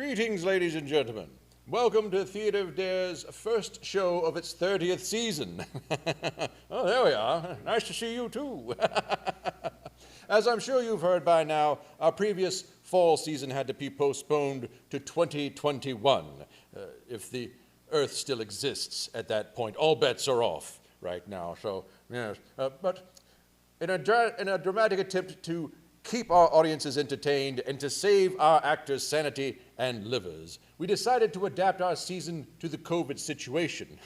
Greetings, ladies and gentlemen. Welcome to Theatre of Dare's first show of its 30th season. Oh, there we are. Nice to see you, too. As I'm sure you've heard by now, our previous fall season had to be postponed to 2021. If the Earth still exists at that point, all bets are off right now. So, yes. But in a dramatic attempt to keep our audiences entertained and to save our actors' sanity and livers, we decided to adapt our season to the COVID situation.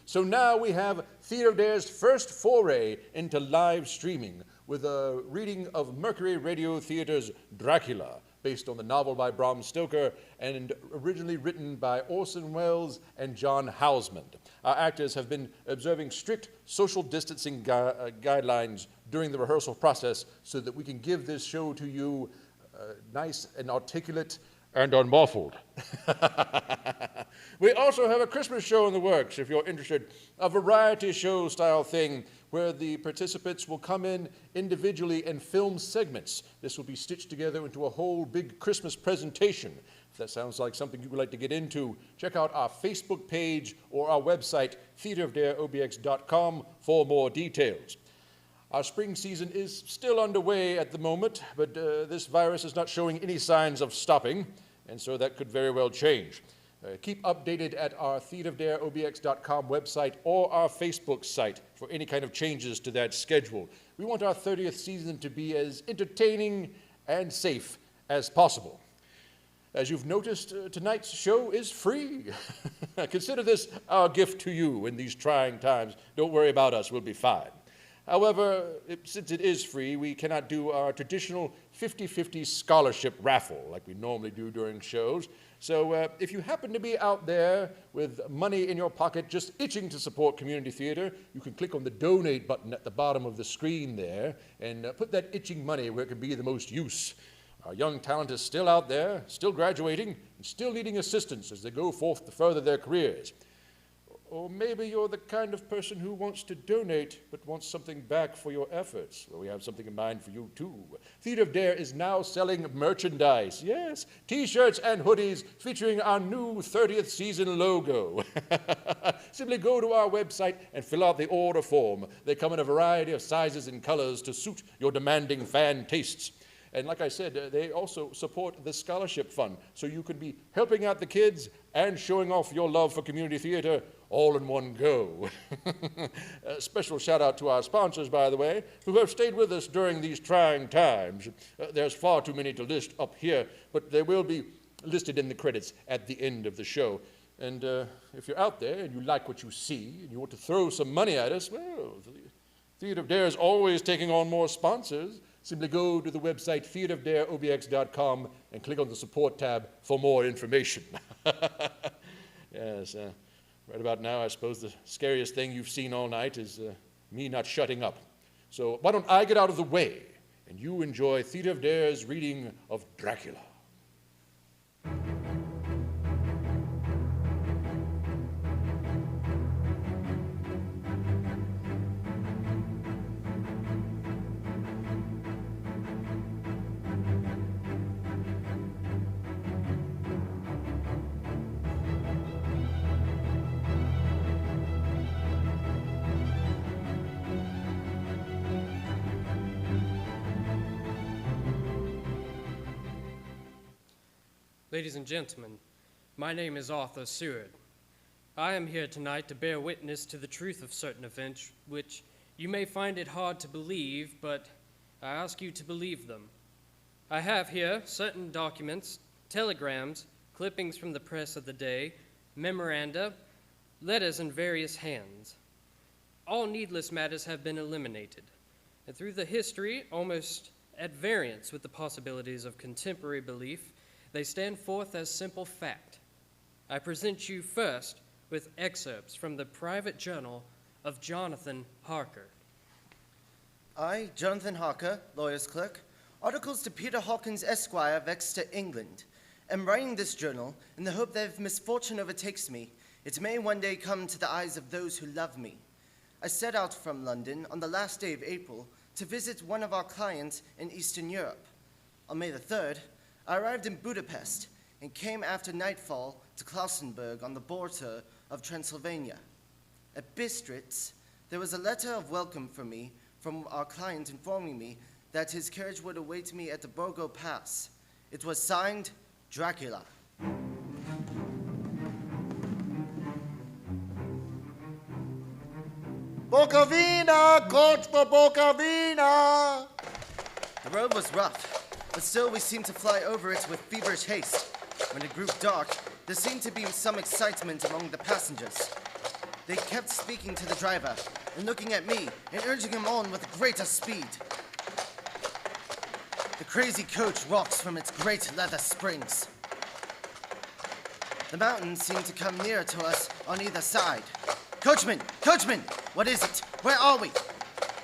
So now we have Theatre of Dare's first foray into live streaming with a reading of Mercury Radio Theatre's Dracula, based on the novel by Bram Stoker and originally written by Orson Welles and John Houseman. Our actors have been observing strict social distancing guidelines during the rehearsal process so that we can give this show to you nice and articulate and unmuffled. We also have a Christmas show in the works, if you're interested, a variety show style thing where the participants will come in individually and film segments. This will be stitched together into a whole big Christmas presentation. If that sounds like something you would like to get into, check out our Facebook page or our website, theatreofdareobx.com, for more details. Our spring season is still underway at the moment, but this virus is not showing any signs of stopping, and so that could very well change. Keep updated at our theatreofdareobx.com website or our Facebook site for any kind of changes to that schedule. We want our 30th season to be as entertaining and safe as possible. As you've noticed, tonight's show is free. Consider this our gift to you in these trying times. Don't worry about us, we'll be fine. However, since it is free, we cannot do our traditional 50-50 scholarship raffle like we normally do during shows. So if you happen to be out there with money in your pocket just itching to support community theater, you can click on the donate button at the bottom of the screen there and put that itching money where it can be the most use. Our young talent is still out there, still graduating, and still needing assistance as they go forth to further their careers. Or maybe you're the kind of person who wants to donate but wants something back for your efforts. Well, we have something in mind for you, too. Theatre of Dare is now selling merchandise. Yes, T-shirts and hoodies featuring our new 30th season logo. Simply go to our website and fill out the order form. They come in a variety of sizes and colors to suit your demanding fan tastes. And like I said, they also support the scholarship fund, so you can be helping out the kids and showing off your love for community theater all in one go. A special shout out to our sponsors, by the way, who have stayed with us during these trying times. There's far too many to list up here, but they will be listed in the credits at the end of the show. And if you're out there and you like what you see and you want to throw some money at us, well, Theatre of Dare is always taking on more sponsors. Simply go to the website theatreofdareobx.com and click on the support tab for more information. Yes, right about now, I suppose the scariest thing you've seen all night is me not shutting up. So why don't I get out of the way and you enjoy Theatre of Dare's reading of Dracula. Ladies and gentlemen, my name is Arthur Seward. I am here tonight to bear witness to the truth of certain events which you may find it hard to believe, but I ask you to believe them. I have here certain documents, telegrams, clippings from the press of the day, memoranda, letters in various hands. All needless matters have been eliminated, and through the history, almost at variance with the possibilities of contemporary belief, they stand forth as simple fact. I present you first with excerpts from the private journal of Jonathan Harker. I, Jonathan Harker, lawyer's clerk, articles to Peter Hawkins, Esquire, of Exeter, England, am writing this journal in the hope that if misfortune overtakes me, it may one day come to the eyes of those who love me. I set out from London on the last day of April to visit one of our clients in Eastern Europe. On May the 3rd, I arrived in Budapest, and came after nightfall to Klausenburg on the border of Transylvania. At Bistritz, there was a letter of welcome for me from our client informing me that his carriage would await me at the Borgo Pass. It was signed, Dracula. Bocavina! Coach for Bocavina! The road was rough, but still we seemed to fly over it with feverish haste. When it grew dark, there seemed to be some excitement among the passengers. They kept speaking to the driver and looking at me and urging him on with greater speed. The crazy coach rocks from its great leather springs. The mountains seemed to come nearer to us on either side. Coachman! Coachman! What is it? Where are we?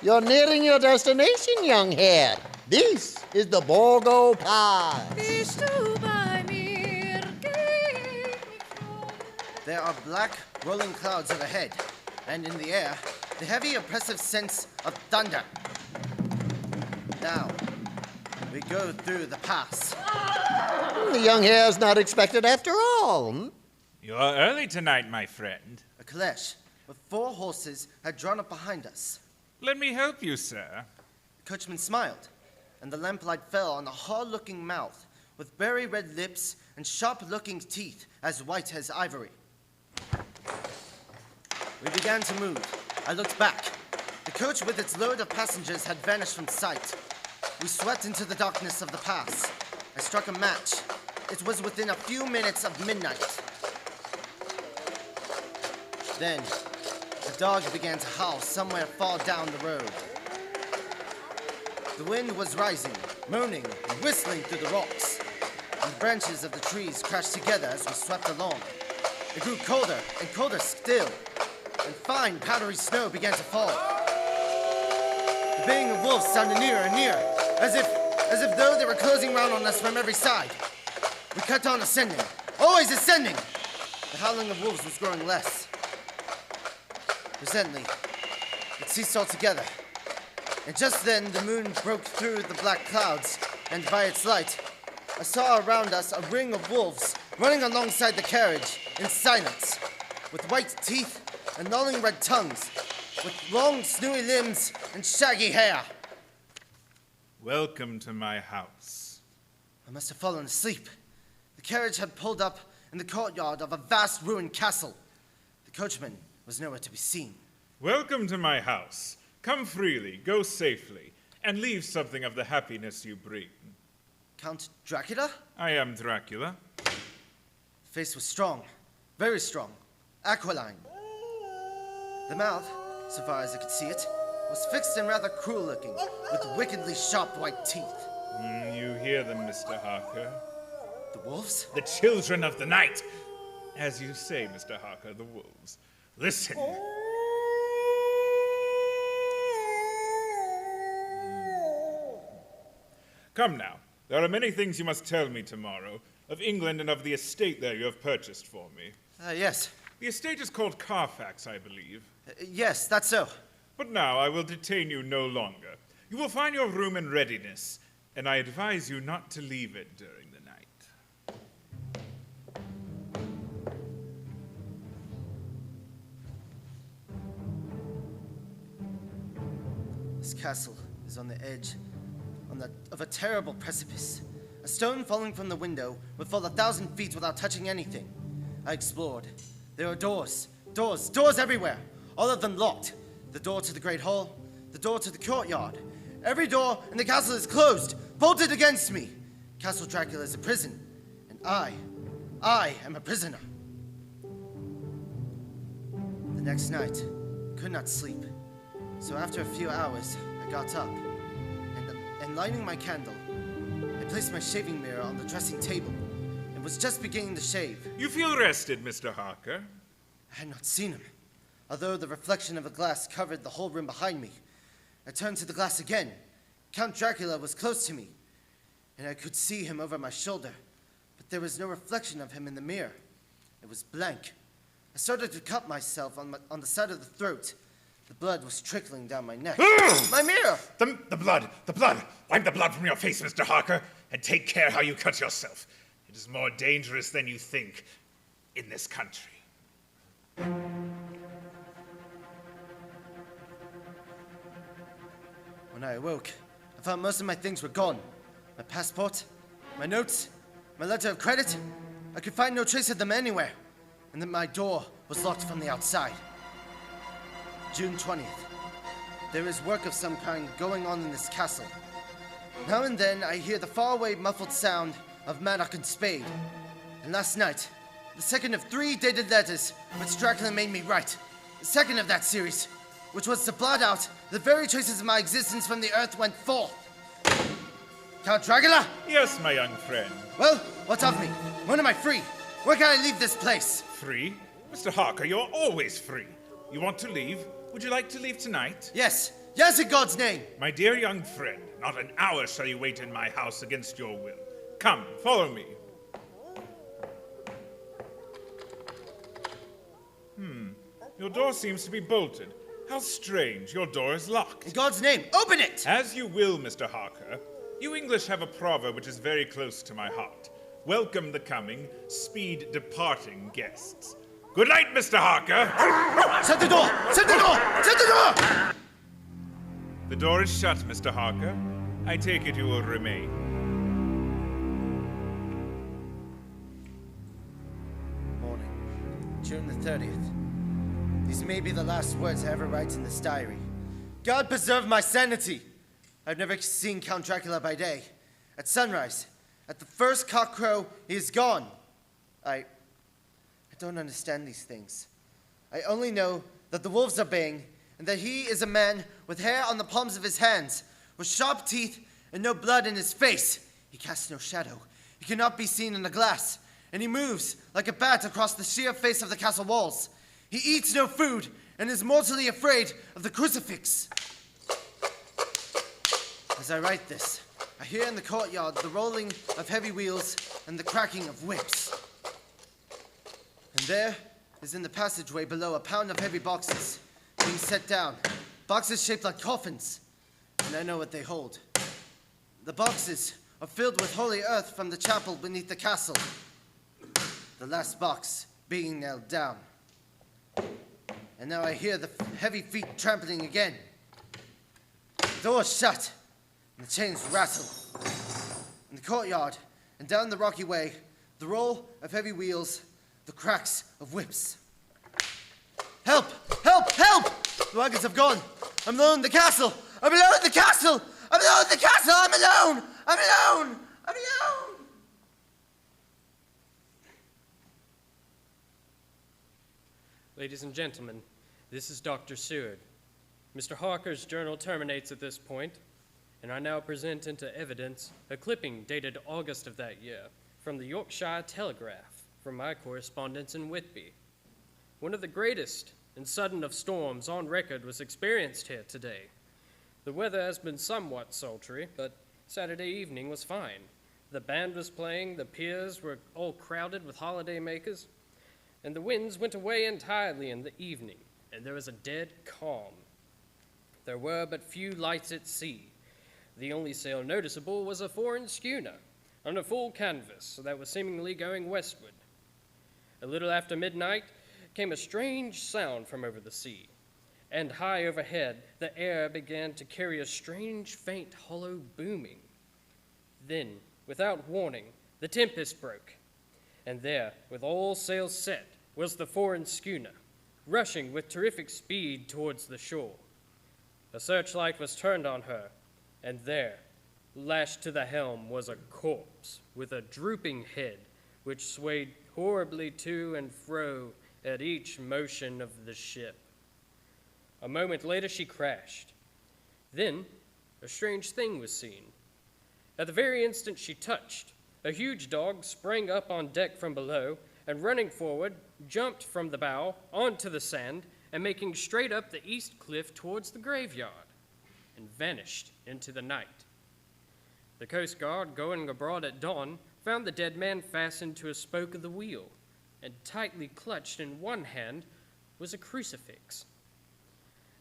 You're nearing your destination, young hare. This is the Borgo Pass. There are black, rolling clouds overhead, and in the air, the heavy, oppressive sense of thunder. Now, we go through the pass. The young hare's not expected after all. You're early tonight, my friend. A caleche with 4 horses had drawn up behind us. Let me help you, sir. The coachman smiled, and the lamplight fell on a hard-looking mouth with berry red lips and sharp-looking teeth as white as ivory. We began to move. I looked back. The coach with its load of passengers had vanished from sight. We swept into the darkness of the pass. I struck a match. It was within a few minutes of midnight. Then, a dog began to howl somewhere far down the road. The wind was rising, moaning and whistling through the rocks, and the branches of the trees crashed together as we swept along. It grew colder and colder still, and fine powdery snow began to fall. The baying of wolves sounded nearer and nearer, as if though they were closing round on us from every side. We kept on ascending, always ascending. The howling of wolves was growing less. Presently, it ceased altogether, and just then the moon broke through the black clouds, and by its light, I saw around us a ring of wolves running alongside the carriage in silence, with white teeth and lolling red tongues, with long, snowy limbs and shaggy hair. Welcome to my house. I must have fallen asleep. The carriage had pulled up in the courtyard of a vast ruined castle. The coachman was nowhere to be seen. Welcome to my house. Come freely, go safely, and leave something of the happiness you bring. Count Dracula? I am Dracula. The face was strong, very strong, aquiline. The mouth, so far as I could see it, was fixed and rather cruel looking, with wickedly sharp white teeth. You hear them, Mr. Harker. The wolves? The children of the night. As you say, Mr. Harker, the wolves. Listen. Come now. There are many things you must tell me tomorrow, of England and of the estate there you have purchased for me. Yes. The estate is called Carfax, I believe. Yes, that's so. But now I will detain you no longer. You will find your room in readiness, and I advise you not to leave it during the night. This castle is on the edge of a terrible precipice. A stone falling from the window would fall 1,000 feet without touching anything. I explored. There are doors everywhere, all of them locked. The door to the great hall, the door to the courtyard. Every door in the castle is closed, bolted against me. Castle Dracula is a prison, and I am a prisoner. The next night, I could not sleep. So after a few hours, I got up, and lighting my candle, I placed my shaving mirror on the dressing table, and was just beginning to shave. You feel rested, Mr. Harker? I had not seen him, although the reflection of a glass covered the whole room behind me. I turned to the glass again. Count Dracula was close to me, and I could see him over my shoulder, but there was no reflection of him in the mirror. It was blank. I started to cut myself on the side of the throat. The blood was trickling down my neck. My mirror! The blood! Wipe the blood from your face, Mr. Harker, and take care how you cut yourself. It is more dangerous than you think in this country. When I awoke, I found most of my things were gone. My passport, my notes, my letter of credit. I could find no trace of them anywhere. And then my door was locked from the outside. June 20th. There is work of some kind going on in this castle. Now and then I hear the faraway muffled sound of Maddock and Spade. And last night, the second of 3 dated letters which Dracula made me write. The second of that series, which was to blot out the very traces of my existence from the earth went forth. Count Dracula? Yes, my young friend. Well, what of me? When am I free? Where can I leave this place? Free? Mr. Harker, you're always free. You want to leave? Would you like to leave tonight? Yes, yes, in God's name. My dear young friend, not an hour shall you wait in my house against your will. Come, follow me. Your door seems to be bolted. How strange, your door is locked. In God's name, open it! As you will, Mr. Harker. You English have a proverb which is very close to my heart. Welcome the coming, speed departing guests. Good night, Mr. Harker! Shut the door! Shut the door! Shut the door! The door is shut, Mr. Harker. I take it you will remain. Morning, June the 30th. These may be the last words I ever write in this diary. God preserve my sanity! I've never seen Count Dracula by day. At sunrise, at the first cockcrow, he is gone. I don't understand these things. I only know that the wolves are baying, and that he is a man with hair on the palms of his hands, with sharp teeth and no blood in his face. He casts no shadow. He cannot be seen in the glass, and he moves like a bat across the sheer face of the castle walls. He eats no food and is mortally afraid of the crucifix. As I write this, I hear in the courtyard the rolling of heavy wheels and the cracking of whips. And there is in the passageway below a pound of heavy boxes being set down, boxes shaped like coffins, and I know what they hold. The boxes are filled with holy earth from the chapel beneath the castle, the last box being nailed down. And now I hear the heavy feet trampling again. The doors shut, and the chains rattle. In the courtyard, and down the rocky way, the roll of heavy wheels, the cracks of whips. Help! Help! Help! The wagons have gone. I'm alone in the castle! I'm alone in the castle! I'm alone in the castle! I'm alone! I'm alone! I'm alone! Ladies and gentlemen, this is Dr. Seward. Mr. Harker's journal terminates at this point, and I now present into evidence a clipping dated August of that year from the Yorkshire Telegraph from my correspondence in Whitby. One of the greatest and sudden of storms on record was experienced here today. The weather has been somewhat sultry, but Saturday evening was fine. The band was playing, the piers were all crowded with holiday makers, and the winds went away entirely in the evening, and there was a dead calm. There were but few lights at sea. The only sail noticeable was a foreign schooner on a full canvas that was seemingly going westward. A little after midnight came a strange sound from over the sea, and high overhead the air began to carry a strange, faint, hollow booming. Then, without warning, the tempest broke, and there, with all sails set, was the foreign schooner, rushing with terrific speed towards the shore. A searchlight was turned on her, and there, lashed to the helm, was a corpse with a drooping head, which swayed horribly to and fro at each motion of the ship. A moment later, she crashed. Then, a strange thing was seen. At the very instant she touched, a huge dog sprang up on deck from below, and running forward, jumped from the bow onto the sand, and making straight up the east cliff towards the graveyard, and vanished into the night. The Coast Guard, going abroad at dawn, found the dead man fastened to a spoke of the wheel, and tightly clutched in one hand was a crucifix.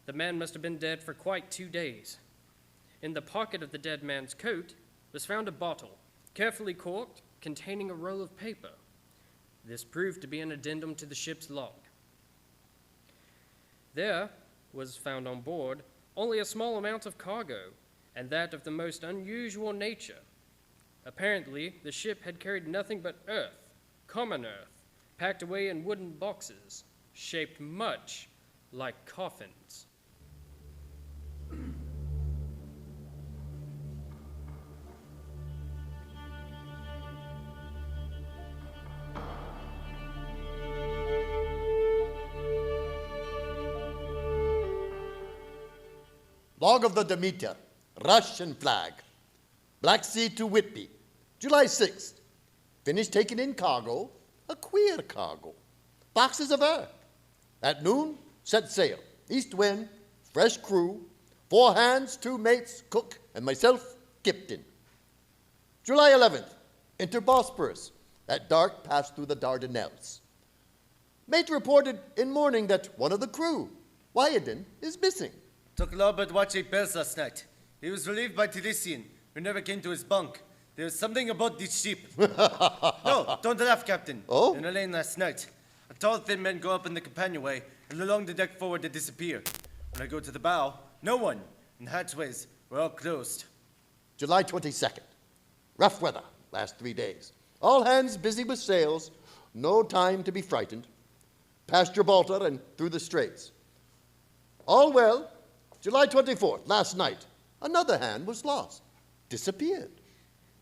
The man must have been dead for quite 2 days. In the pocket of the dead man's coat was found a bottle, carefully corked containing a roll of paper. This proved to be an addendum to the ship's log. There was found on board only a small amount of cargo, and that of the most unusual nature. Apparently, the ship had carried nothing but earth, common earth, packed away in wooden boxes, shaped much like coffins. Log of the Demeter, Russian flag. Black Sea to Whitby, July 6th. Finished taking in cargo, a queer cargo. Boxes of earth. At noon, set sail. East wind, fresh crew, 4 hands, 2 mates, cook, and myself, captain. July 11th, enter Bosporus. At dark, passed through the Dardanelles. Mate reported in morning that one of the crew, Wyandon, is missing. Took Lobert watch 8 bells last night. He was relieved by Tiresian, who never came to his bunk. There was something about this ship. No, don't laugh, Captain. Oh? In a lane last night, a tall, thin man go up in the companionway, and along the deck forward they disappear. When I go to the bow, no one, and hatchways were all closed. July 22nd. Rough weather, last 3 days. All hands busy with sails, no time to be frightened. Past Gibraltar and through the Straits. All well. July 24th, last night, another hand was lost, disappeared.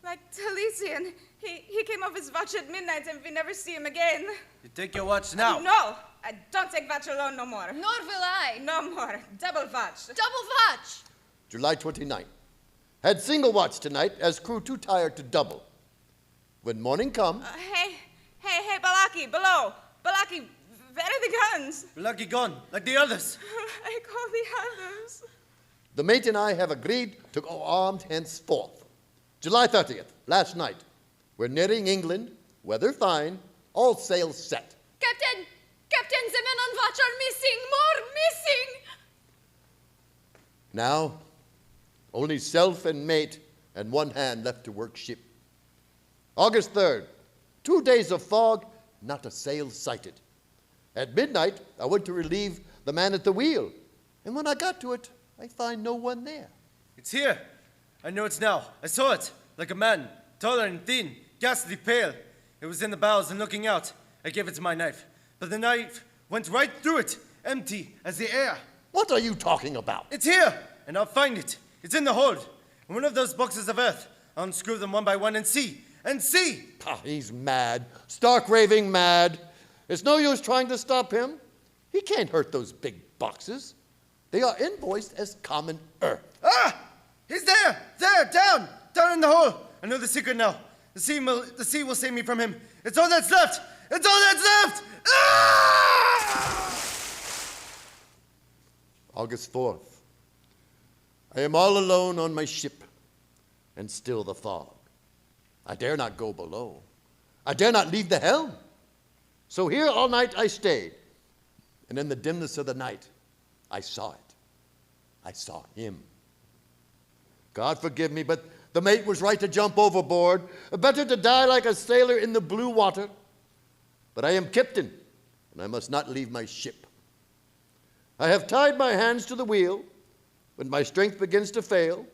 Like Talisian, he came off his watch at midnight and we never see him again. You take your watch now. No, I don't take watch alone no more. Nor will I. No more, double watch. Double watch. July 29th. Had single watch tonight as crew too tired to double. When morning come, Hey, Balaki, below. Balaki, where are the guns? Lucky gone, like the others. I call the others. the mate and I have agreed to go armed henceforth. July 30th, last night. We're nearing England, weather fine, all sails set. Captain! Captain, the men on watch are missing! More missing! Now, only self and mate and one hand left to work ship. August 3rd, 2 days of fog, not a sail sighted. At midnight, I went to relieve the man at the wheel, and when I got to it, I find no one there. It's here. I know it's now. I saw it, like a man, taller and thin, ghastly pale. It was in the bows and looking out. I gave it my knife, but the knife went right through it, empty as the air. What are you talking about? It's here, and I'll find it. It's in the hold. In one of those boxes of earth. I'll unscrew them one by one and see. And see! Ah, he's mad, stark raving mad. It's no use trying to stop him. He can't hurt those big boxes. They are invoiced as common earth. Ah! He's there! There! Down! Down in the hole! I know the secret now. The sea will save me from him. It's all that's left! It's all that's left! Ah! August 4th. I am all alone on my ship, and still the fog. I dare not go below. I dare not leave the helm. So here all night I stayed, and in the dimness of the night, I saw it. I saw him. God forgive me, but the mate was right to jump overboard. Better to die like a sailor in the blue water. But I am captain, and I must not leave my ship. I have tied my hands to the wheel. When my strength begins to fail,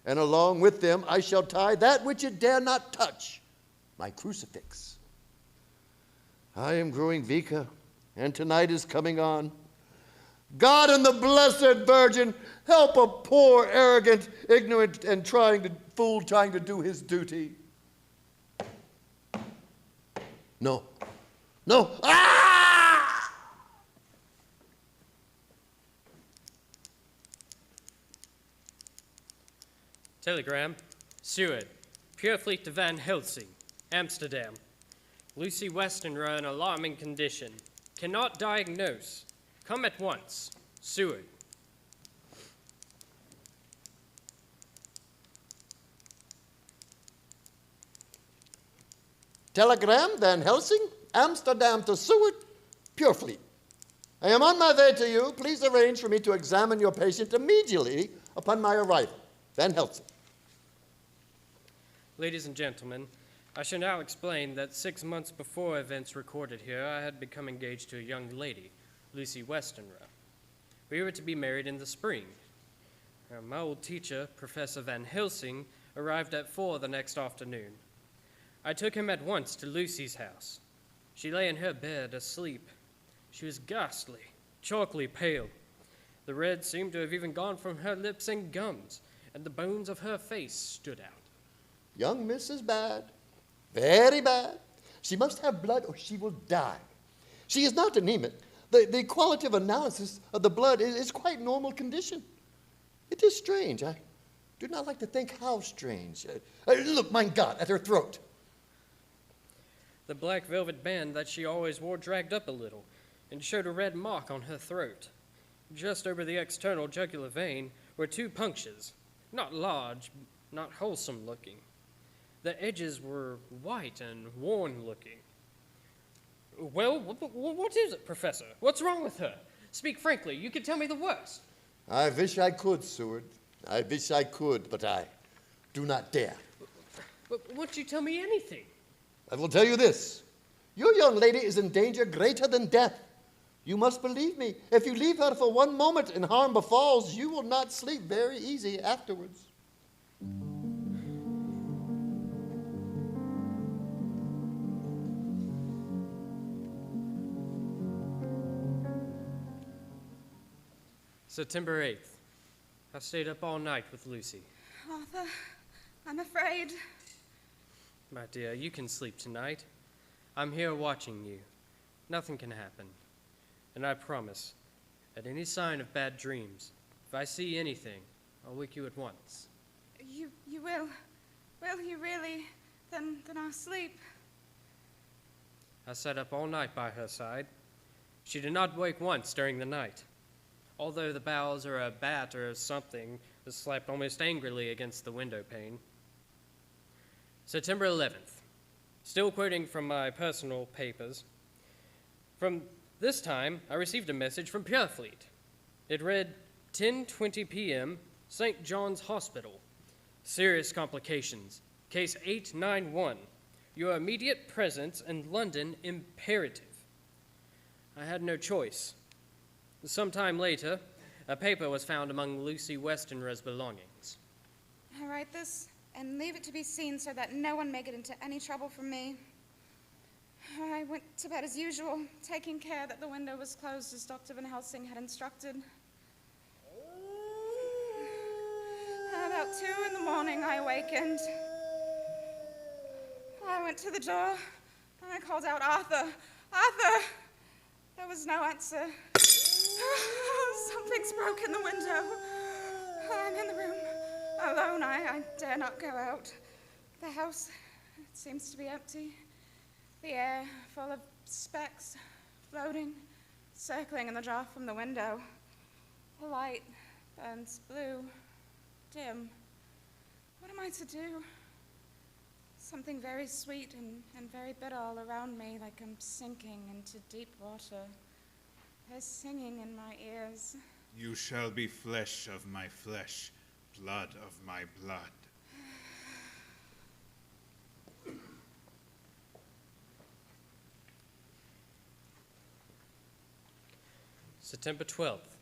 and along with them I shall tie that which it dare not touch, my crucifix. I am growing weaker, and tonight is coming on. God and the Blessed Virgin, help a poor, arrogant, ignorant, and fool trying to do his duty. No. No. Ah! Telegram. Seward. Purefleet to Van Helsing. Amsterdam. Lucy Westenra in alarming condition. Cannot diagnose. Come at once. Seward. Telegram, Van Helsing, Amsterdam to Seward, Purefleet. I am on my way to you. Please arrange for me to examine your patient immediately upon my arrival. Van Helsing. Ladies and gentlemen, I shall now explain that 6 months before events recorded here, I had become engaged to a young lady, Lucy Westenra. We were to be married in the spring. My old teacher, Professor Van Helsing, arrived at 4 the next afternoon. I took him at once to Lucy's house. She lay in her bed asleep. She was ghastly, chalkily pale. The red seemed to have even gone from her lips and gums, and the bones of her face stood out. Young miss is bad, very bad. She must have blood or she will die. She is not anemic. The qualitative analysis of the blood is quite normal condition. It is strange. I do not like to think how strange. Look, mein God, at her throat. The black velvet band that she always wore dragged up a little and showed a red mark on her throat. Just over the external jugular vein were 2 punctures, not large, not wholesome looking. The edges were white and worn looking. Well, what is it, Professor? What's wrong with her? Speak frankly. You could tell me the worst. I wish I could, Seward. I wish I could, but I do not dare. But won't you tell me anything? I will tell you this. Your young lady is in danger greater than death. You must believe me. If you leave her for 1 moment and harm befalls, you will not sleep very easy afterwards. September 8th. I stayed up all night with Lucy. Arthur, I'm afraid. My dear, you can sleep tonight. I'm here watching you. Nothing can happen. And I promise, at any sign of bad dreams, if I see anything, I'll wake you at once. You will? Will you really? Then I'll sleep. I sat up all night by her side. She did not wake once during the night, although the boughs or a bat or something was slapped almost angrily against the window pane. September 11th. Still quoting from my personal papers. From this time, I received a message from Purefleet. It read, 10:20 p.m., St. John's Hospital. Serious complications. Case 891. Your immediate presence in London imperative. I had no choice. Sometime later, a paper was found among Lucy Westenra's belongings. I write this and leave it to be seen so that no one may get into any trouble from me. I went to bed as usual, taking care that the window was closed as Dr. Van Helsing had instructed. About 2 in the morning, I awakened. I went to the door, and I called out, Arthur! Arthur! There was no answer. Something's broken the window. I'm in the room, alone. I dare not go out. The house, it seems to be empty. The air full of specks, floating, circling in the draught from the window. The light burns blue, dim. What am I to do? Something very sweet and very bitter all around me, like I'm sinking into deep water. There's singing in my ears. You shall be flesh of my flesh, blood of my blood. September 12th.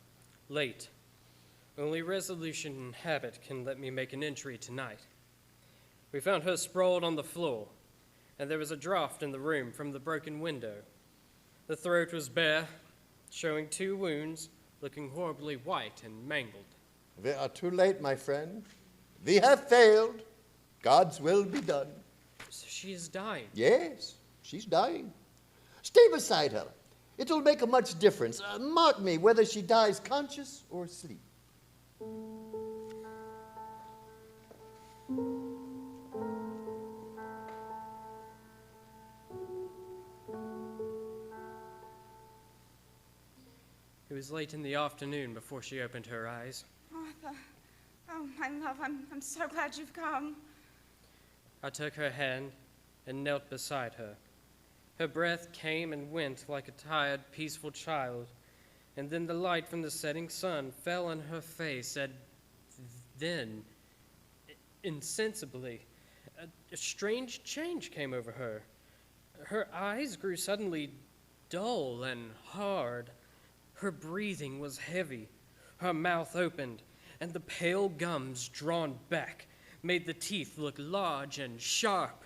Late. Only resolution and habit can let me make an entry tonight. We found her sprawled on the floor, and there was a draught in the room from the broken window. The throat was bare, showing 2 wounds, looking horribly white and mangled. We are too late, my friend. We have failed. God's will be done. So she is dying. Yes, she's dying. Stay beside her. It'll make a much difference. Mark me whether she dies conscious or asleep. It was late in the afternoon before she opened her eyes. Arthur, oh, my love, I'm so glad you've come. I took her hand and knelt beside her. Her breath came and went like a tired, peaceful child, and then the light from the setting sun fell on her face, and then, insensibly, A strange change came over her. Her eyes grew suddenly dull and hard. Her breathing was heavy. Her mouth opened, and the pale gums drawn back made the teeth look large and sharp.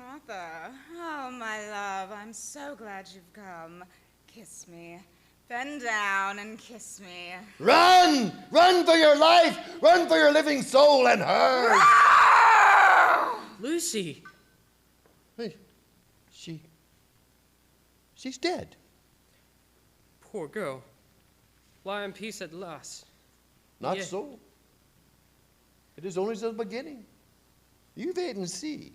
Arthur, oh, my love, I'm so glad you've come. Kiss me. Bend down and kiss me. Run! Run for your life! Run for your living soul and hers! Lucy! Wait, she's dead. Poor girl. Lie in peace at last. Not Yeah. so. It is only the beginning. You wait and see.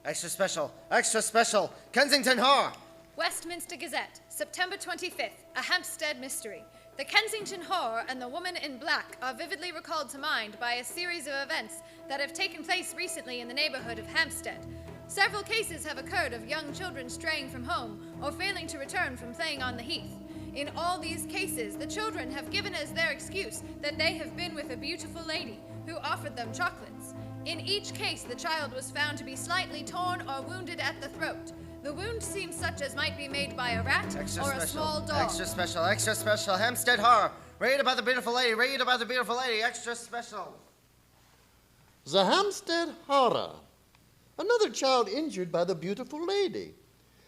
Extra special, Kensington Horror. Westminster Gazette, September 25th, A Hampstead Mystery. The Kensington Horror and the Woman in Black are vividly recalled to mind by a series of events that have taken place recently in the neighborhood of Hampstead. Several cases have occurred of young children straying from home or failing to return from playing on the heath. In all these cases, the children have given as their excuse that they have been with a beautiful lady who offered them chocolates. In each case, the child was found to be slightly torn or wounded at the throat. The wound seems such as might be made by a rat or a small dog. Extra special, Hampstead Horror. Read about the beautiful lady, extra special. The Hampstead Horror. Another child injured by the beautiful lady.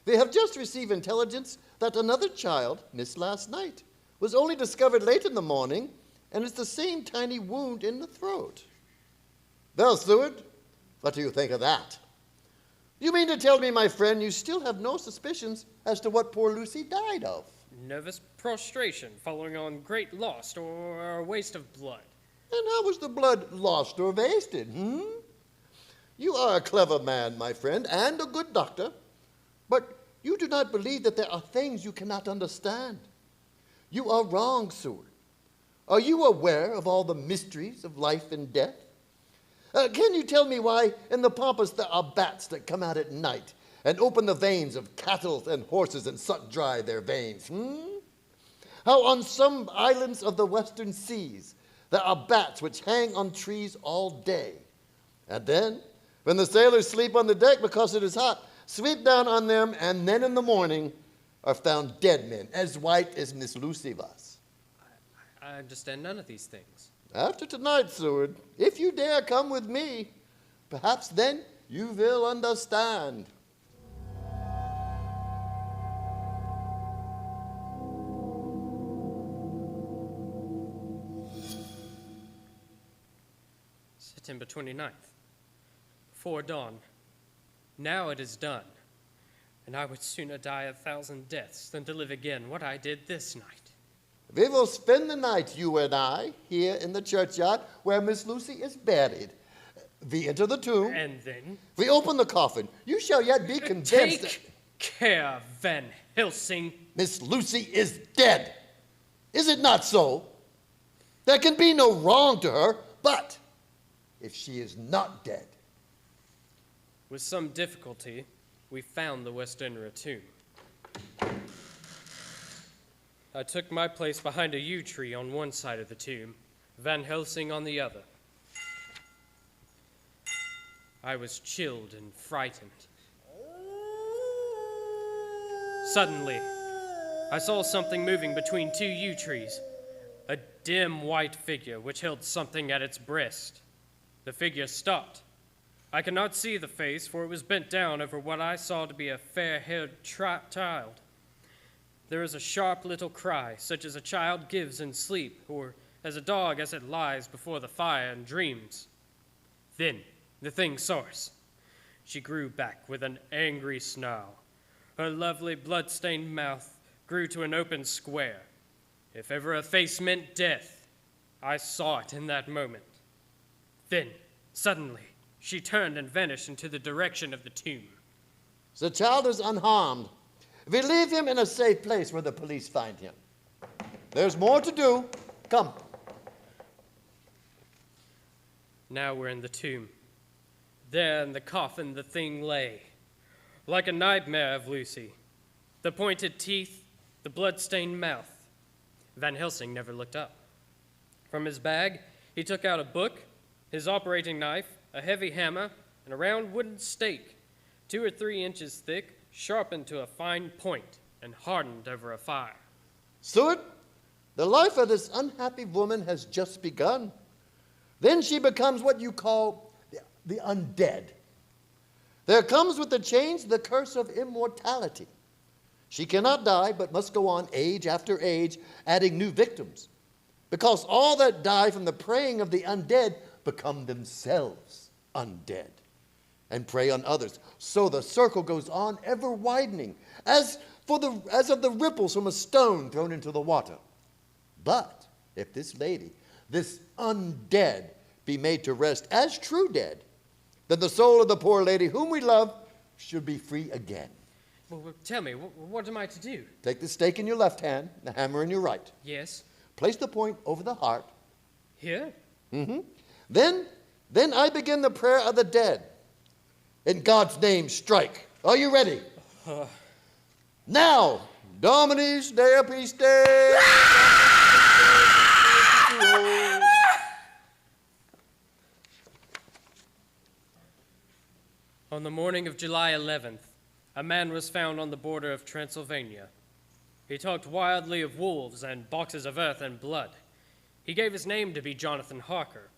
They have just received intelligence that another child, missed last night, was only discovered late in the morning, and it's the same tiny wound in the throat. Well, Seward, what do you think of that? You mean to tell me, my friend, you still have no suspicions as to what poor Lucy died of? Nervous prostration following on great loss or a waste of blood. And how was the blood lost or wasted, You are a clever man, my friend, and a good doctor, but you do not believe that there are things you cannot understand. You are wrong, Seward. Are you aware of all the mysteries of life and death? Can you tell me why in the pampas there are bats that come out at night and open the veins of cattle and horses and suck dry their veins? How on some islands of the western seas there are bats which hang on trees all day, and then, when the sailors sleep on the deck because it is hot, sweep down on them, and then in the morning are found dead men, as white as Miss Lucy was. I understand none of these things. After tonight, Seward, if you dare come with me, perhaps then you will understand. September 29th. Before dawn. Now it is done, and I would sooner die 1,000 deaths than to live again what I did this night. We will spend the night, you and I, here in the churchyard where Miss Lucy is buried. We enter the tomb. And then? We open the coffin. You shall yet be convinced that Take care, Van Helsing. Miss Lucy is dead. Is it not so? There can be no wrong to her, but if she is not dead. With some difficulty, we found the Westenra tomb. I took my place behind a yew tree on one side of the tomb, Van Helsing on the other. I was chilled and frightened. Suddenly, I saw something moving between two yew trees, a dim white figure which held something at its breast. The figure stopped. I could not see the face, for it was bent down over what I saw to be a fair-haired child. There is a sharp little cry, such as a child gives in sleep, or as a dog as it lies before the fire and dreams. Then the thing saw us. She grew back with an angry snarl. Her lovely blood-stained mouth grew to an open square. If ever a face meant death, I saw it in that moment. Then, suddenly, she turned and vanished into the direction of the tomb. The child is unharmed. We leave him in a safe place where the police find him. There's more to do. Come. Now we're in the tomb. There in the coffin the thing lay, like a nightmare of Lucy. The pointed teeth, the blood-stained mouth. Van Helsing never looked up. From his bag, he took out a book, his operating knife, a heavy hammer, and a round wooden stake, 2 or 3 inches thick, sharpened to a fine point, and hardened over a fire. Seward, the life of this unhappy woman has just begun. Then she becomes what you call the undead. There comes with the change the curse of immortality. She cannot die, but must go on age after age, adding new victims, because all that die from the preying of the undead become themselves undead and prey on others. So the circle goes on, ever widening, as of the ripples from a stone thrown into the water. But if this lady, this undead, be made to rest as true dead, then the soul of the poor lady whom we love should be free again. Well, tell me, what am I to do? Take the stake in your left hand, the hammer in your right. Yes. Place the point over the heart. Here? Then I begin the prayer of the dead. In God's name, strike. Are you ready? Now, Dominis Dea Piste. On the morning of July 11th, a man was found on the border of Transylvania. He talked wildly of wolves and boxes of earth and blood. He gave his name to be Jonathan Harker.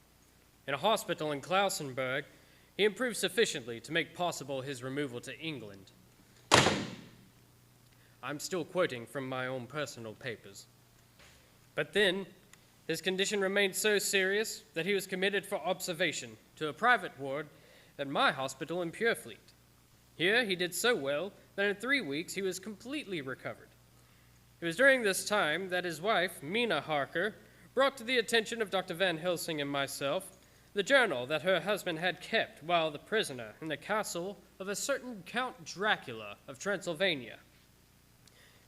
In a hospital in Klausenburg, he improved sufficiently to make possible his removal to England. I'm still quoting from my own personal papers. But then, his condition remained so serious that he was committed for observation to a private ward at my hospital in Purefleet. Here he did so well that in 3 weeks he was completely recovered. It was during this time that his wife, Mina Harker, brought to the attention of Dr. Van Helsing and myself the journal that her husband had kept while the prisoner in the castle of a certain Count Dracula of Transylvania.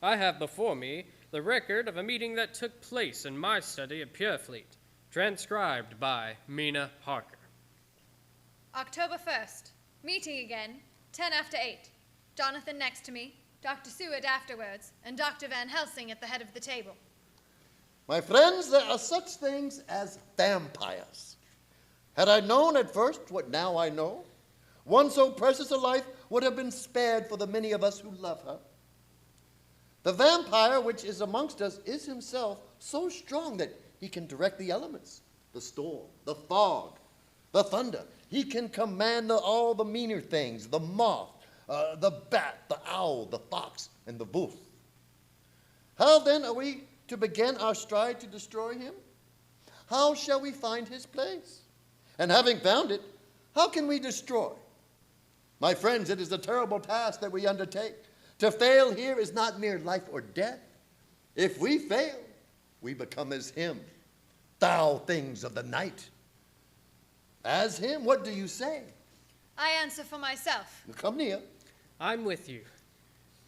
I have before me the record of a meeting that took place in my study at Purefleet, transcribed by Mina Harker. October 1st. Meeting again, 10 after 8. Jonathan next to me, Dr. Seward afterwards, and Dr. Van Helsing at the head of the table. My friends, there are such things as vampires. Had I known at first what now I know, one so precious a life would have been spared for the many of us who love her. The vampire which is amongst us is himself so strong that he can direct the elements, the storm, the fog, the thunder. He can command all the meaner things, the moth, the bat, the owl, the fox, and the wolf. How then are we to begin our stride to destroy him? How shall we find his place? And having found it, how can we destroy? My friends, it is a terrible task that we undertake. To fail here is not mere life or death. If we fail, we become as him, foul things of the night. As him, what do you say? I answer for myself. Come near. I'm with you.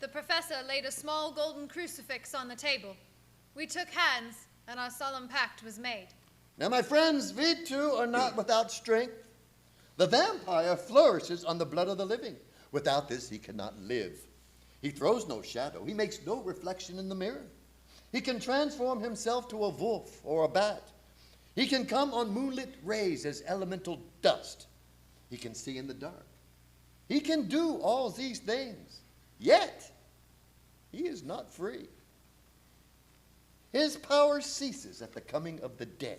The professor laid a small golden crucifix on the table. We took hands, and our solemn pact was made. Now, my friends, we too are not without strength. The vampire flourishes on the blood of the living. Without this, he cannot live. He throws no shadow. He makes no reflection in the mirror. He can transform himself to a wolf or a bat. He can come on moonlit rays as elemental dust. He can see in the dark. He can do all these things. Yet, he is not free. His power ceases at the coming of the day.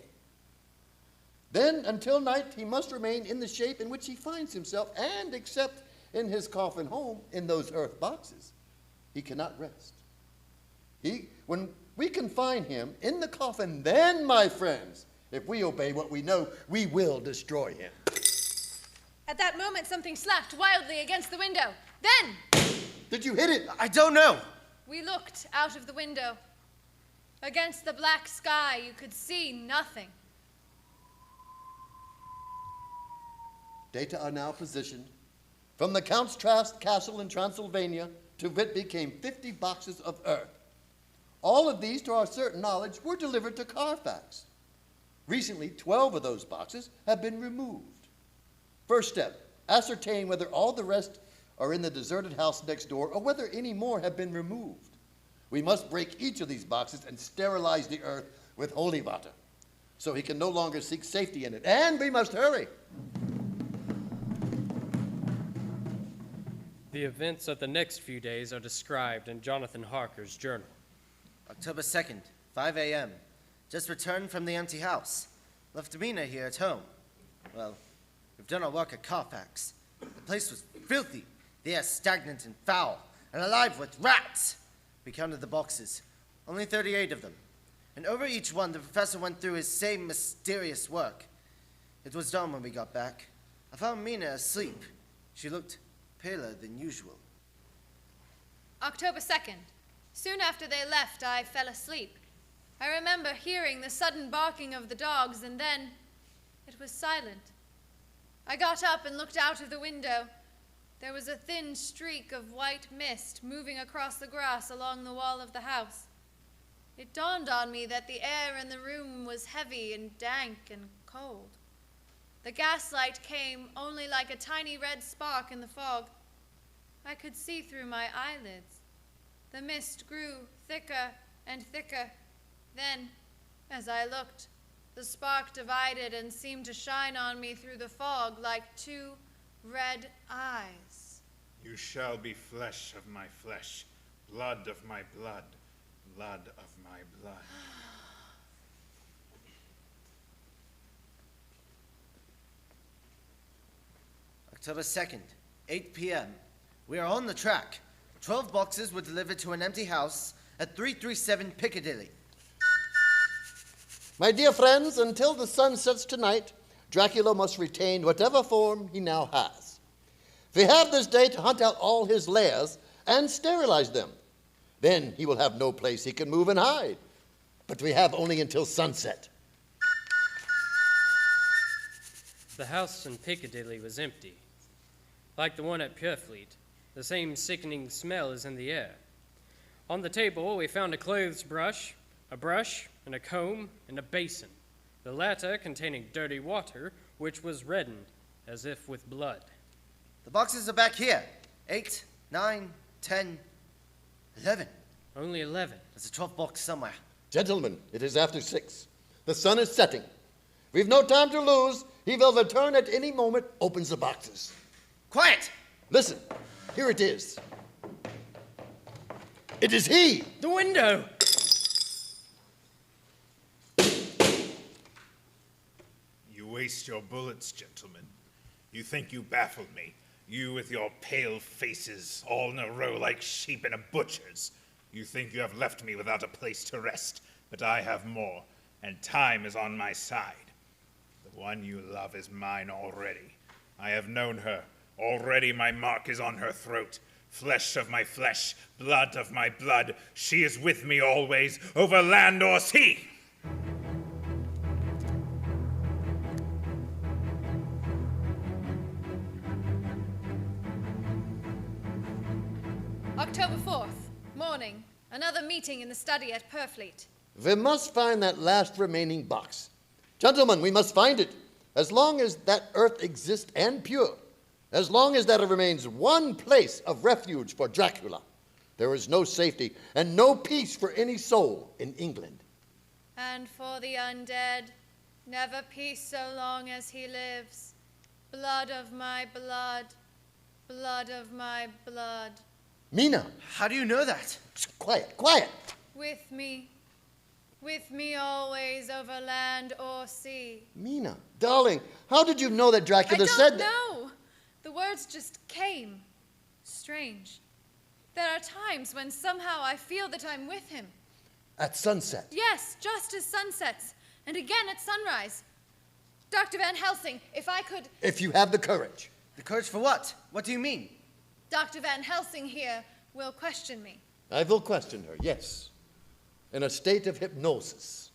Then, until night, he must remain in the shape in which he finds himself, and except in his coffin home, in those earth boxes, he cannot rest. When we confine him in the coffin, then, my friends, if we obey what we know, we will destroy him. At that moment, something slapped wildly against the window. Then, Did you hit it? I don't know. we looked out of the window. Against the black sky, you could see nothing. Data are now positioned. From the Count's Castle in Transylvania to Whitby came 50 boxes of earth. All of these, to our certain knowledge, were delivered to Carfax. Recently, 12 of those boxes have been removed. First step, ascertain whether all the rest are in the deserted house next door or whether any more have been removed. We must break each of these boxes and sterilize the earth with holy water, so he can no longer seek safety in it. And we must hurry. The events of the next few days are described in Jonathan Harker's journal. October 2nd, 5 a.m. Just returned from the empty house. Left Mina here at home. Well, we've done our work at Carfax. The place was filthy, the air stagnant and foul, and alive with rats. We counted the boxes. Only 38 of them. And over each one, the professor went through his same mysterious work. It was dawn when we got back. I found Mina asleep. She looked paler than usual. October 2nd. Soon after they left, I fell asleep. I remember hearing the sudden barking of the dogs, and then it was silent. I got up and looked out of the window. There was a thin streak of white mist moving across the grass along the wall of the house. It dawned on me that the air in the room was heavy and dank and cold. The gaslight came only like a tiny red spark in the fog. I could see through my eyelids. The mist grew thicker and thicker. Then, as I looked, the spark divided and seemed to shine on me through the fog like two red eyes. You shall be flesh of my flesh, blood of my blood, blood of my blood. October 2nd, 8 p.m. We are on the track. 12 boxes were delivered to an empty house at 337 Piccadilly. My dear friends, until the sun sets tonight, Dracula must retain whatever form he now has. We have this day to hunt out all his lairs and sterilize them. Then he will have no place he can move and hide. But we have only until sunset. The house in Piccadilly was empty. Like the one at Purfleet, the same sickening smell is in the air. On the table, we found a clothes brush, and a comb, and a basin, the latter containing dirty water, which was reddened as if with blood. The boxes are back here. 8, 9, 10, 11. Only 11. There's a 12th box somewhere. Gentlemen, it is after 6. The sun is setting. We've no time to lose. He will return at any moment. Opens the boxes. Quiet! Listen, here it is. It is he! The window! You waste your bullets, gentlemen. You think you baffled me. You with your pale faces, all in a row like sheep in a butcher's. You think you have left me without a place to rest, but I have more, and time is on my side. The one you love is mine already. I have known her. Already my mark is on her throat. Flesh of my flesh, blood of my blood. She is with me always, over land or sea. October 4th, morning. Another meeting in the study at Purfleet. We must find that last remaining box. Gentlemen, we must find it. As long as that earth exists and pure, as long as that remains one place of refuge for Dracula, there is no safety and no peace for any soul in England. And for the undead, never peace so long as he lives. Blood of my blood, blood of my blood. Mina! How do you know that? Quiet, quiet! With me always over land or sea. Mina, darling, how did you know that Dracula said I that? don't know. The words just came. Strange. There are times when somehow I feel that I'm with him. At sunset. Yes, just as sun sets, and again at sunrise. Dr. Van Helsing, if I could... If you have the courage. The courage for what? What do you mean? Dr. Van Helsing here will question me. I will question her, yes. In a state of hypnosis.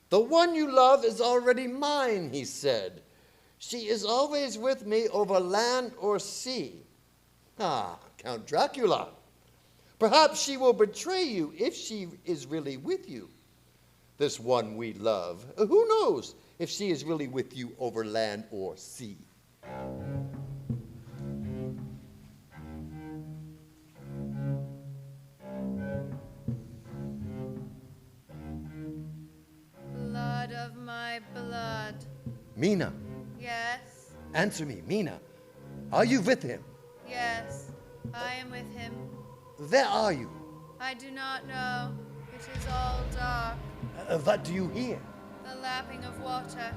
The one you love is already mine, he said. She is always with me over land or sea. Ah, Count Dracula. Perhaps she will betray you if she is really with you. This one we love. Who knows if she is really with you over land or sea? Mina, Yes, answer me, Mina. Are you with him? yes, I am with him. Where are you? I do not know. It is all dark. What do you hear? The lapping of water.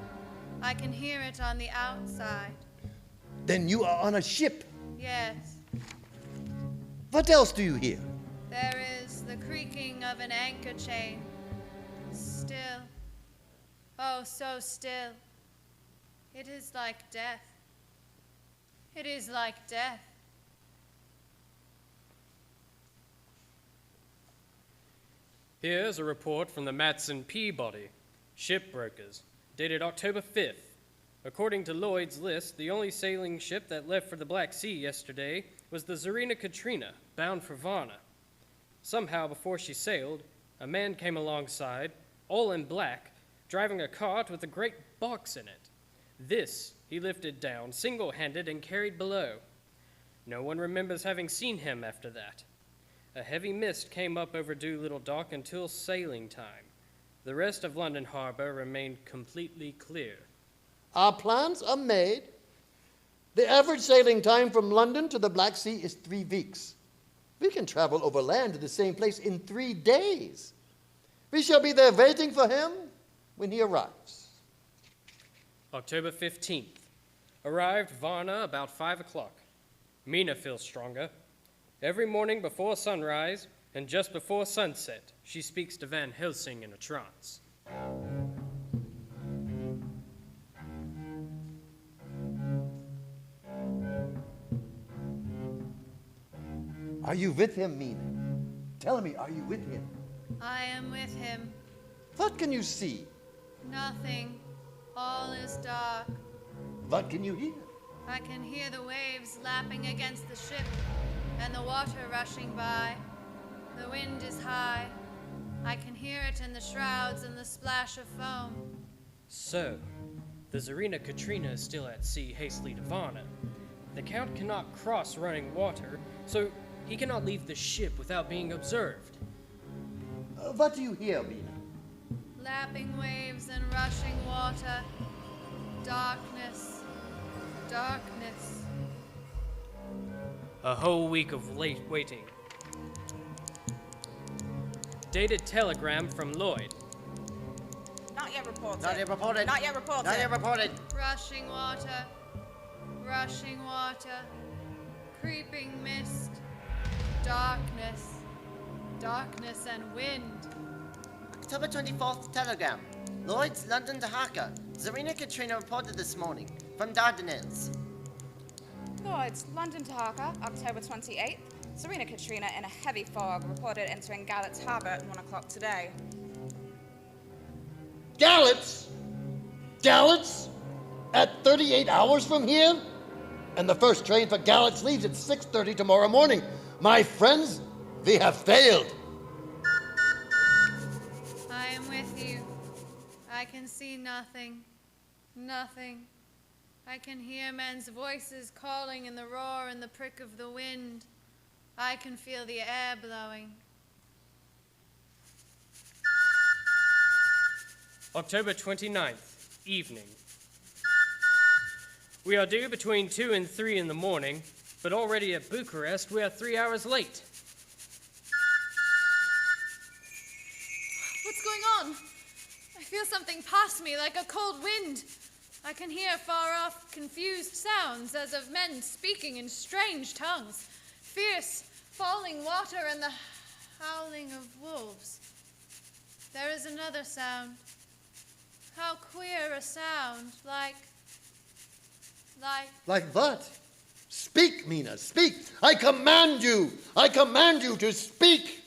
I can hear it on the outside. Then you are on a ship. Yes, What else do you hear? there is the creaking of an anchor chain. Still. Oh, so still. It is like death. It is like death. Here's a report from the Matson Peabody, shipbrokers, dated October 5th. According to Lloyd's list, the only sailing ship that left for the Black Sea yesterday was the Tsarina Katrina, bound for Varna. Somehow, before she sailed, a man came alongside, all in black, driving a cart with a great box in it. This he lifted down, single-handed, and carried below. No one remembers having seen him after that. A heavy mist came up over Doolittle Dock until sailing time. The rest of London Harbor remained completely clear. Our plans are made. The average sailing time from London to the Black Sea is 3 weeks. We can travel overland to the same place in 3 days. We shall be there waiting for him when he arrives. October 15th. Arrived Varna about 5 o'clock. Mina feels stronger. Every morning before sunrise and just before sunset, she speaks to Van Helsing in a trance. Are you with him, Mina? Tell me, are you with him? I am with him. What can you see? Nothing. All is dark. What can you hear? I can hear the waves lapping against the ship and the water rushing by. The wind is high. I can hear it in the shrouds and the splash of foam. So, the Tsarina Katrina is still at sea hastily to Varna. The Count cannot cross running water, so he cannot leave the ship without being observed. What do you hear, Mina? Lapping waves and rushing water. Darkness. Darkness. A whole week of late waiting. Dated telegram from Lloyd. Not yet reported. Not yet reported. Not yet reported. Not yet reported. Rushing water. Rushing water. Creeping mist. Darkness. Darkness and wind. October 24th telegram. Lloyd's, London to Hakka. Tsarina Katrina reported this morning from Dardanelles. Lloyd's, London to Harker, October 28th. Tsarina Katrina in a heavy fog reported entering Gallett's Harbor at 1 o'clock today. Gallett's? Gallett's? At 38 hours from here? And the first train for Gallett's leaves at 6:30 tomorrow morning. My friends, we have failed. I am with you. I can see nothing. Nothing. I can hear men's voices calling in the roar and the prick of the wind. I can feel the air blowing. October 29th, evening. We are due between 2 and 3 in the morning, but already at Bucharest we are 3 hours late. What's going on? I feel something pass me like a cold wind. I can hear far off confused sounds as of men speaking in strange tongues. Fierce falling water and the howling of wolves. There is another sound. How queer a sound, like... Like what? Speak, Mina, speak. I command you. I command you to speak.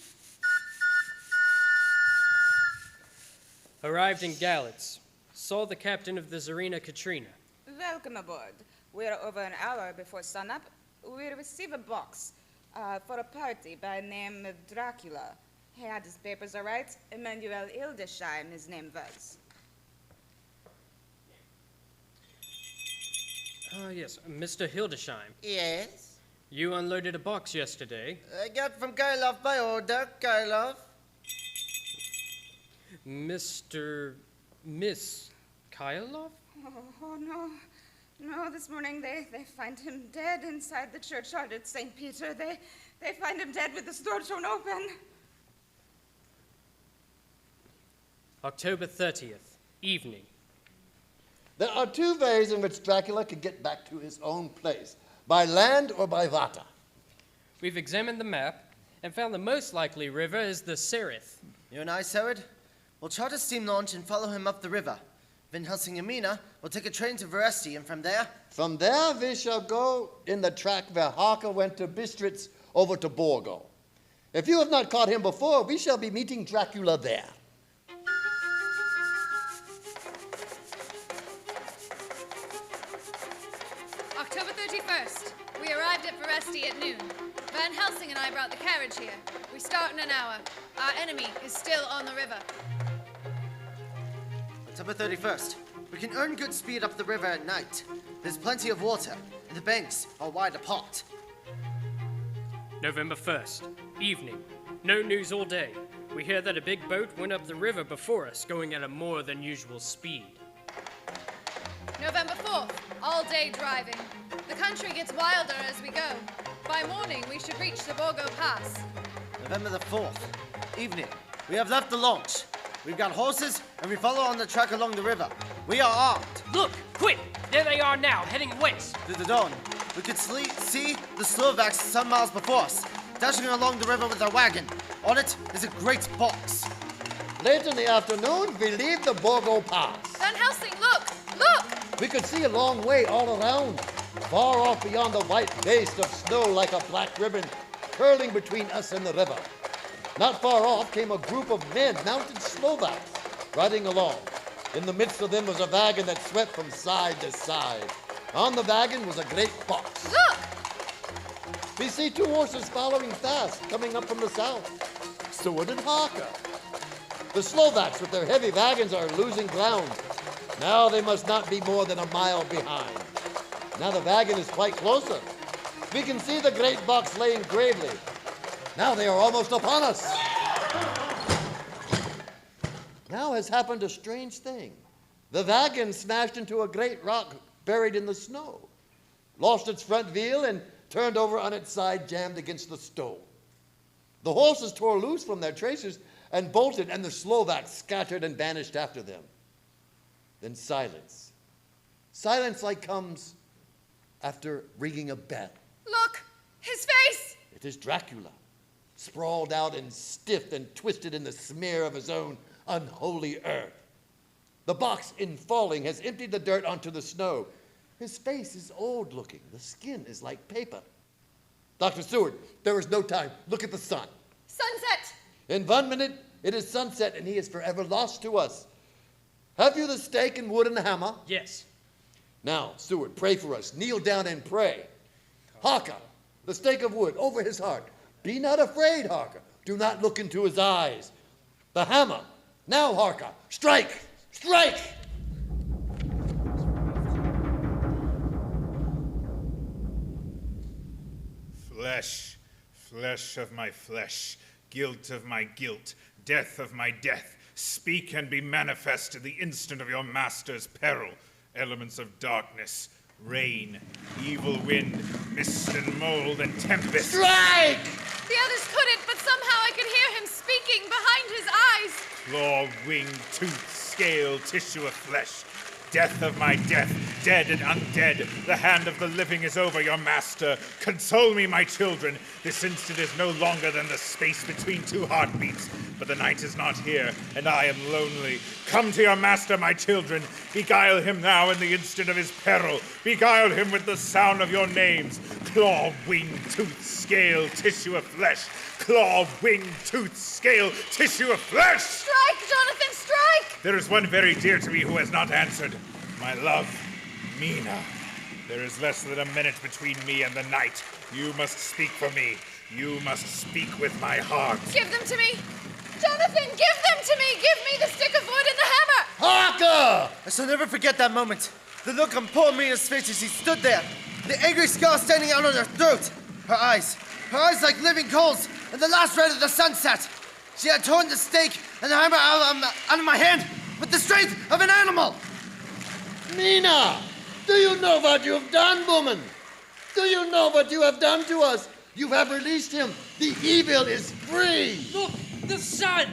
Arrived in Gallett's. Saw the captain of the Tsarina Katrina. Welcome aboard. We're over an hour before sunup. We receive a box for a party by name of Dracula. He had his papers all right. Emmanuel Hildesheim, his name was. Yes, Mr. Hildesheim. Yes? You unloaded a box yesterday. I got from Karlov by order, Karlov. Miss Mikhailov? Oh, no. No, this morning they find him dead inside the churchyard at St. Peter. They find him dead with his throat torn open. October 30th, evening. There are two ways in which Dracula could get back to his own place, by land or by water. We've examined the map and found the most likely river is the Sereth. You and I, Sarad, will chart a steam launch and follow him up the river. Van Helsing and Mina will take a train to Veresti, and from there... From there we shall go in the track where Harker went to Bistritz over to Borgo. If you have not caught him before, we shall be meeting Dracula there. October 31st. We arrived at Veresti at noon. Van Helsing and I brought the carriage here. We start in an hour. Our enemy is still on the river. October 31st. We can earn good speed up the river at night. There's plenty of water, and the banks are wide apart. November 1st, evening. No news all day. We hear that a big boat went up the river before us, going at a more than usual speed. November 4th. All day driving. The country gets wilder as we go. By morning, we should reach the Borgo Pass. November the 4th. Evening. We have left the launch. We've got horses, and we follow on the track along the river. We are armed. Look, quick! There they are now, heading west. Through the dawn, we could see the Slovaks some miles before us, dashing along the river with our wagon. On it is a great box. Late in the afternoon, we leave the Borgo Pass. Van Helsing, look! Look! We could see a long way all around, far off beyond the white waste of snow like a black ribbon, curling between us and the river. Not far off came a group of men, mounted Slovaks, riding along. In the midst of them was a wagon that swept from side to side. On the wagon was a great box. Look! We see two horses following fast, coming up from the south. Seward and Harker. The Slovaks with their heavy wagons are losing ground. Now they must not be more than a mile behind. Now the wagon is quite closer. We can see the great box laying gravely. Now they are almost upon us. Now has happened a strange thing. The wagon smashed into a great rock buried in the snow, lost its front wheel, and turned over on its side, jammed against the stone. The horses tore loose from their traces and bolted, and the Slovaks scattered and vanished after them. Then silence. Silence like comes after ringing a bell. Look! His face! It is Dracula, sprawled out and stiff and twisted in the smear of his own unholy earth. The box, in falling, has emptied the dirt onto the snow. His face is old-looking. The skin is like paper. Dr. Seward, there is no time. Look at the sun. Sunset! In 1 minute, it is sunset, and he is forever lost to us. Have you the stake and wood and the hammer? Yes. Now, Seward, pray for us. Kneel down and pray. Harker, the stake of wood over his heart. Be not afraid, Harker. Do not look into his eyes. The hammer. Now, Harker, strike! Strike! Flesh, flesh of my flesh, guilt of my guilt, death of my death, speak and be manifest in the instant of your master's peril. Elements of darkness, rain, evil wind, mist and mold and tempest. Strike! The others couldn't, but somehow I could hear him speaking behind his eyes. Claw, wing, tooth, scale, tissue of flesh. Death of my death, dead and undead. The hand of the living is over your master. Console me, my children. This instant is no longer than the space between two heartbeats. But the night is not here, and I am lonely. Come to your master, my children. Beguile him now in the instant of his peril. Beguile him with the sound of your names. Claw, wing, tooth, scale, tissue of flesh. Claw, wing, tooth, scale, tissue of flesh! Strike, Jonathan, strike! There is one very dear to me who has not answered. My love, Mina. There is less than a minute between me and the night. You must speak for me. You must speak with my heart. Give them to me! Jonathan, give them to me! Give me the stick of wood and the hammer! Harker! I shall never forget that moment. The look on poor Mina's face as she stood there. The angry scar standing out on her throat. Her eyes like living coals in the last red of the sunset. She had torn the stake and the hammer out of my hand with the strength of an animal. Mina! Do you know what you have done, woman? Do you know what you have done to us? You have released him. The evil is free. Look, the sun!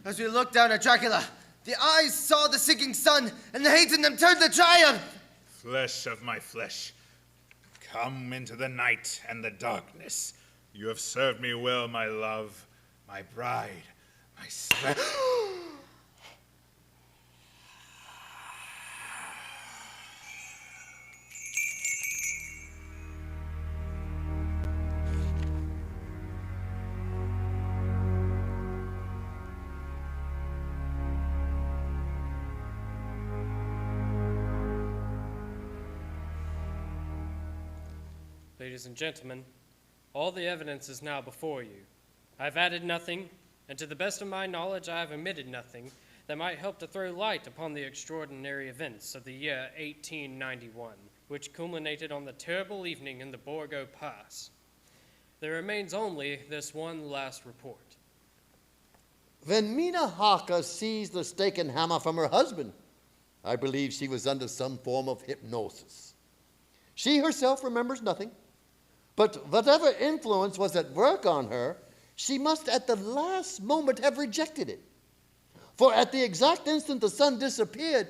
As we looked down at Dracula, the eyes saw the sinking sun, and the hate in them turned to triumph. Flesh of my flesh, come into the night and the darkness. You have served me well, my love, my bride, my slave. Ladies and gentlemen, all the evidence is now before you. I've added nothing, and to the best of my knowledge, I have omitted nothing that might help to throw light upon the extraordinary events of the year 1891, which culminated on the terrible evening in the Borgo Pass. There remains only this one last report. When Mina Harker seized the stake and hammer from her husband, I believe she was under some form of hypnosis. She herself remembers nothing, but whatever influence was at work on her, she must at the last moment have rejected it. For at the exact instant the sun disappeared,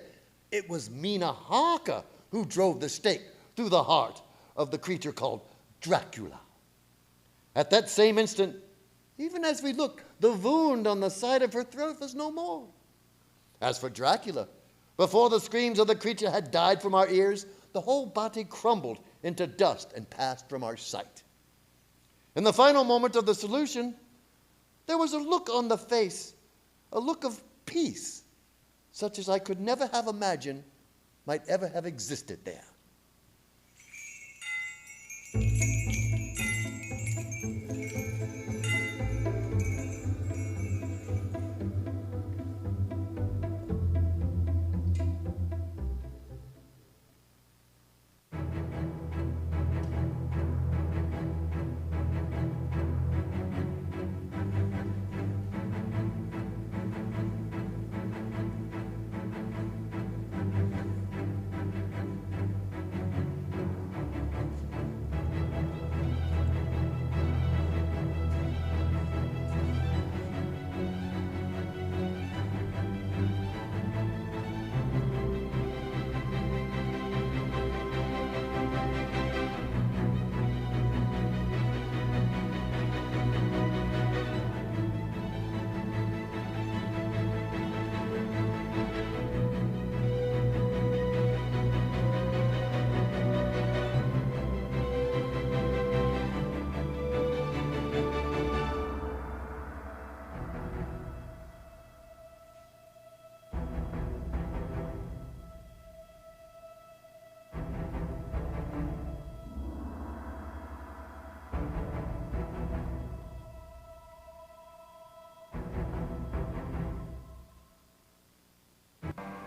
it was Mina Harker who drove the stake through the heart of the creature called Dracula. At that same instant, even as we looked, the wound on the side of her throat was no more. As for Dracula, before the screams of the creature had died from our ears, the whole body crumbled into dust and passed from our sight. In the final moment of the solution, there was a look on the face, a look of peace, such as I could never have imagined might ever have existed there.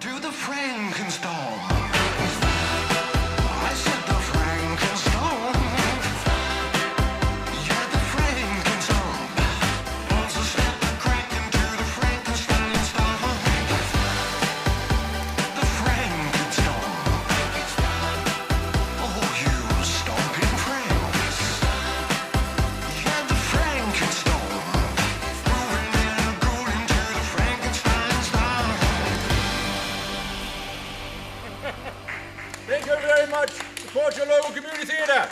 To the Frankenstone. I said the Frankenstone. You're the Frankenstone. Also step the crack into the Frankenstein stone. The Frankenstone. Oh, you stomping friends. You're the Frankenstone. Moving in a gold into the Frankenstein stone. Thank you very much. Support your local community theatre.